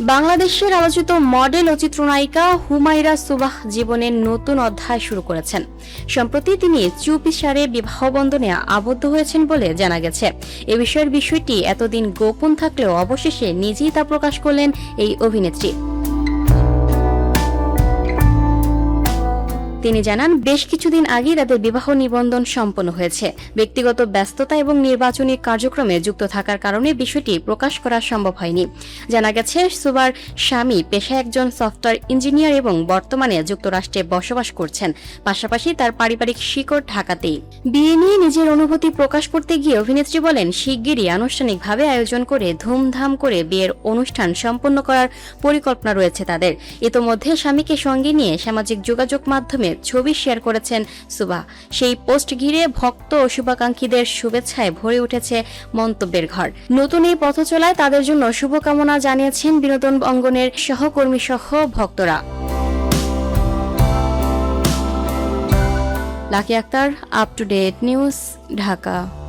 বাংলাদেশের আলোচিত মডেল ও চিত্রনায়িকা হুমায়রা সুবাহ জীবনের নতুন অধ্যায় শুরু করেছেন। সম্প্রতি তিনি চুপিসারে বিবাহ বন্ধনে আবদ্ধ হয়েছেন বলে জানা গেছে। এ বিষয়টি এতদিন গোপন থাকলেও অবশেষে নিজেই তা প্রকাশ করলেন এই অভিনেত্রী। তিনি জানান, বেশ কিছুদিন আগেই তাদের বিবাহ নিবন্ধন সম্পন্ন হয়েছে। ব্যক্তিগত ব্যস্ততা এবং নির্বাচনী কার্যক্রমে যুক্ত থাকার কারণে বিষয়টি প্রকাশ করা সম্ভব হয়নি। জানা গেছে, সুবার স্বামী পেশায় একজন সফটওয়্যার ইঞ্জিনিয়ার এবং বর্তমানে যুক্তরাষ্ট্রে বসবাস করছেন। পাশাপাশি তার পারিবারিক শিকড় ঢাকাতেই। বিয়ে নিয়ে নিজের অনুভূতি প্রকাশ করতে গিয়ে অভিনেত্রী বলেন, শিগগিরই আনুষ্ঠানিকভাবে আয়োজন করে ধুমধাম করে বিয়ের অনুষ্ঠান সম্পন্ন করার পরিকল্পনা রয়েছে তাদের। ইতোমধ্যে স্বামীকে সঙ্গে নিয়ে সামাজিক যোগাযোগ মাধ্যমে ছবি শেয়ার করেছেন সুবাহ। সেই পোস্ট ঘিরে ভক্ত ও শুভাকাঙ্ক্ষীদের শুভেচ্ছায় ভরে উঠেছে মন্তব্যের ঘর। নতুন এই পথ চলায় তাদের জন্য শুভকামনা জানিয়েছেন বিনোদন অঙ্গনের সহকর্মী সহ ভক্তরা। Lucky Akter, up to date news, Dhaka.